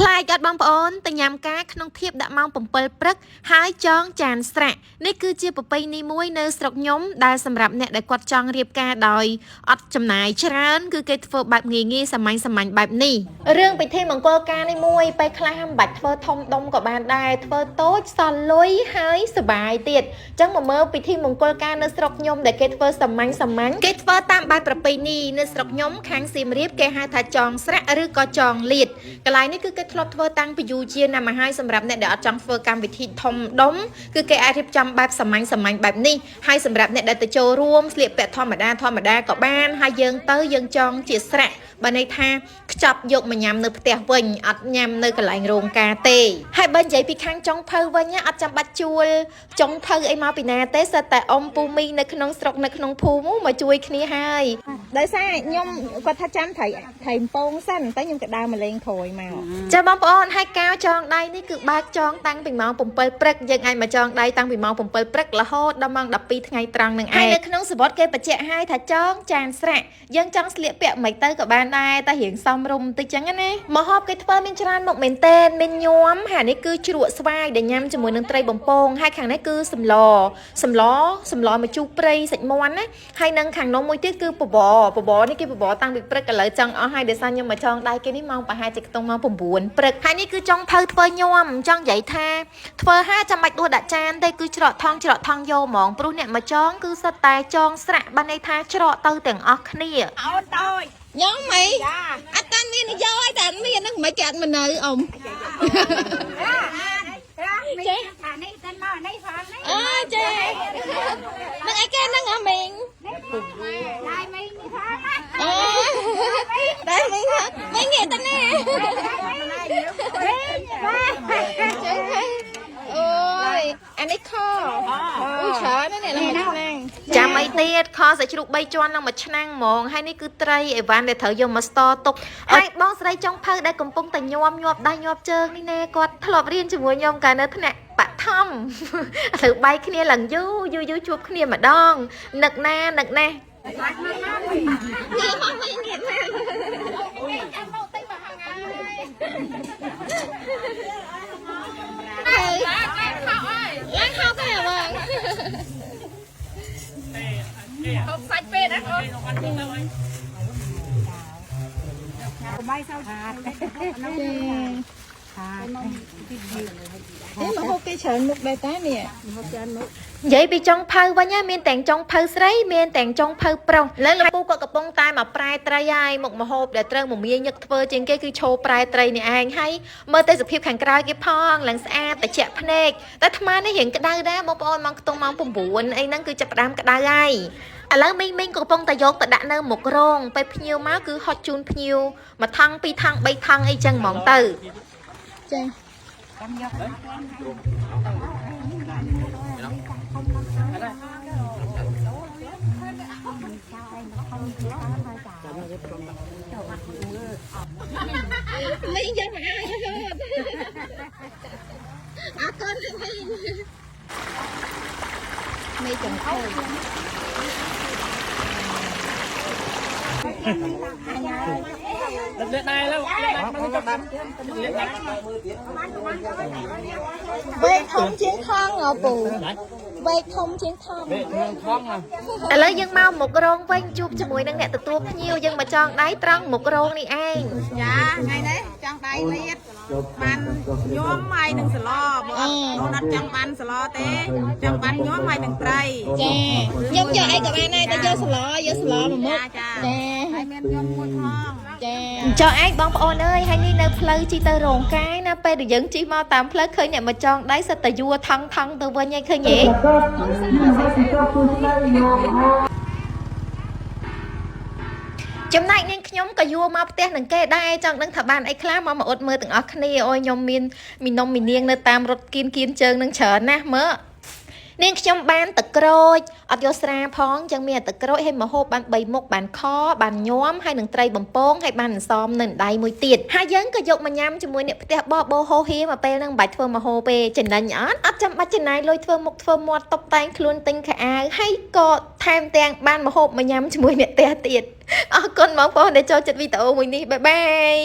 ខ្លាយកាត់បងប្អូនទៅញ៉ាំការក្នុងធៀបដាក់ម៉ោង7ព្រឹកហើយចងចានស្រាក់នេះគឺជាប្រពៃណីមួយនៅស្រុកខ្ញុំដែលសម្រាប់អ្នកដែលគាត់ចង់រៀបការដោយអត់ចំណាយច្រើនគឺគេធ្វើបែបងាយៗសាមញ្ញបែបនេះរឿងពិធីមង្គលការនេះមួយពេលខ្លះមិនបាច់ធ្វើធំដុំក៏បានដែរធ្វើតូចសល់លុយហើយសុបាយទៀតអញ្ចឹងមកមើលពិធីមង្គលការនៅស្រុកខ្ញុំដែលគេធ្វើសាមញ្ញគេធ្វើតាមបែបប្រពៃណីនៅស្រុកខ្ញុំខាងសៀមរាបគេហៅថាចងស្រាក់ឬក៏ចងលៀតកន្លែងនេះគឺគេធ្លាប់ធ្វើតាំងពីយូរជាងណាស់មកហើយសម្រាប់អ្នកដែលអត់ចង់ធ្វើកម្មវិធីធំដុំគឺគេអាចរៀបចំបែបសាមញ្ញបែបនេះហើយសម្រាប់អ្នកដែលទៅចូលរួមស្លៀកពាក់ធម្មតាក៏បានហើយយើងចង់ជាស្រាក់បើន័យថាខ្ចប់យកមកញ៉ាំនៅផ្ទះវិញអត់ញ៉ាំនៅកន្លែងរោងការទេហើយបើនិយាយពីខាងចុងភៅវិញអត់ចាំបាច់ជួលចុងភៅអីមកពីណាទេសិតតែអ៊ំពូមីនៅក្នុងស្រុកនៅក្នុងភូមិមកជួយគ្នាហើយដោយសារខ្ញុំគាត់ថាចាំត្រីកំពងសិនតែខ្ញុំក៏ដើរមកលេងក្រោយមកចាបងប្អូនហើយកាវចងដៃនេះគឺបើកចងតាំងពីម៉ោង7ព្រឹកយើងអាចមកចងដៃតាំងពីម៉ោង7ព្រឹករហូតដល់ម៉ោង12ថ្ងៃត្រង់នឹងឯងហើយនៅក្នុងសវត្តគេបញ្ជាក់ឲ្យថាចងចានស្រាក់យើងចង់ស្លៀកពាក់មិនទៅក៏បានដែរតែរៀងសមរម្យបន្តិចចឹងណាម្ហូបគេធ្វើមានច្រើនមុខមែនទែនមានញោមហើយនេះគឺជ្រក់ស្វាយដែលញ៉ាំជាមួយនឹងត្រីបំពងហើយខាងនេះគឺសម្លម្ជូរព្រៃសាច់មាន់ណាហើយនឹងខាងនោះមួយទៀតគឺបបរនេះគេបបរតាំងពីព្រឹកឥឡូវចង់អស់ហើយដោយសារខ្ញុំមកចងដៃគេនេះម៉ោងប្រហែលជាខ្ទង់ម៉ោង9ព្រឹកហើយនេះគឺចង់ភៅធ្វើញោមចង់និយាយថាធ្វើហាចាំបាច់ដួសដាក់ចានទេគឺច្រកថងយកហ្មងព្រោះអ្នកមកចងគឺសិតតែចងស្រាក់បានន័យថាច្រកទៅទាំងអស់គ្នាអូនតូចញ៉ាំអីអត់តាន់មានយកឲ្យតែមានហ្នឹងមិនគេអត់មកនៅអ៊ំចេះថានេះទៅមកនេះផងនេះអូចេះនឹងអីគេនឹងអាមីងដៃមីងនេះផងអូដៃមីងមីងងាកទៅណាអូយអានេះខអូច្រើនណាស់នេះឡើងមួយឆ្នាំចាំអីទៀតខសាច់ជ្រូក3ជាន់នឹងមួយឆ្នាំហ្មងហើយនេះគឺត្រីអីវ៉ាន់ដែលត្រូវយកមកស្តទុកហើយបងស្រីចុងភៅដែលកំពុងតែញាប់ដៃញាប់ជើងនេះណាគាត់ធ្លាប់រៀនជាមួយខ្ញុំកាលនៅថ្នាក់បឋមត្រូវបែកគ្នាឡើងយូរជួបគ្នាម្ដងនឹកណានេះមកវិញទៀតណាចាំមកតិចមកហងហើយឡើងខោទៅបងហូបសាច់ពេកណាអូនបាយសៅឆាតមកហូបគេច្រើនមុខដែរតានេះហូបច្រើនមុខនិយាយពីចុងភៅវិញមានទាំងចុងភៅស្រីមានទាំងចុងភៅប្រុសលើលោកពូក៏កំពុងតែមកប្រែត្រីហើយមុខម្ហូបដែលត្រូវមមាញឹកធ្វើជាងគេគឺឈោប្រែត្រីនេះឯងហើយមើលទៅសភាពខាងក្រោយគេផងឡើងស្អាតត្រជាក់ភ្នែកតែអាត្មានេះរៀងក្តៅដែរបងប្អូនមកខ្ទង់ម៉ោង9អីហ្នឹងគឺចាប់ផ្ដើមក្តៅហើយឥឡូវមីងកំពុងតែយកទៅដាក់នៅមុខរោងពេលភ្ញៀវមកគឺហត់ជូនភ្ញៀវមួយថង់ពីរថង់3ថង់អីចឹងហ្មងទៅចាចាំយកមីងយកមកឲ្យអរគុណមីងចំខោLihat naik lah, Vây thông chiến thong ngọc bù, vây thông chiến thong. Ở lấy dân mau một rong vây chụp cho mùi năng nè từ tua nhiều dân mà chọn đáy trăng một rong đi anh. Dạ, ngày đấy chọn đáy biết. Ban nhóm mai đừng sờ lo, nó đặt chọn ban sờ lo té, chọn ban nhóm mai đừng trai. Dạ, nhóm cho ai cả ban này ta vô sờ lo mà mất. Dạ, ai men nhóm mua thong. Cho aiបងប្អូនអើយហើយនេះនៅផ្លូវជីទៅរោងកាយណាពេលដែលយើងជិះមកតាមផ្លូវឃើញអ្នកមកចងដៃសិតតែយួរថងទៅវិញឯងឃើញទេចំណែកនាងខ្ញុំក៏យួរមកផ្ទះនឹងគេដែរចង់ដឹងថាបានអីខ្លះមកអ៊ុតមើលទាំងអស់គ្នាអូយខ្ញុំមានមីនំមីនាងនៅតាមរថគៀនជើងនឹងច្រើនណាស់មើលនាងខ្ញុំបានទឹកក្រូចអត់យកស្រាផងចឹងមានទឹកក្រូចឲ្យមកហូបបាន3មុខបានខបានញោមហើយនឹងត្រីបំពងហើយបានអន្សមនៅដៃមួយទៀតហើយយើងក៏យកមកញ៉ាំជាមួយអ្នកផ្ទះបោហោហៀមកពេលហ្នឹងមិនបាច់ធ្វើមកហូបទេចំណេញអត់ចាំបាច់ចំណាយលុយធ្វើមុខធ្វើមាត់តុបតែងខ្លួនទិញខោអាវហើយក៏ថែមទាំងបានមកហូបមកញ៉ាំជាមួយអ្នកផ្ទះទៀតអរគុណបងប្អូនដែលចូលចិត្តវីដេអូមួយនេះបាយបាយ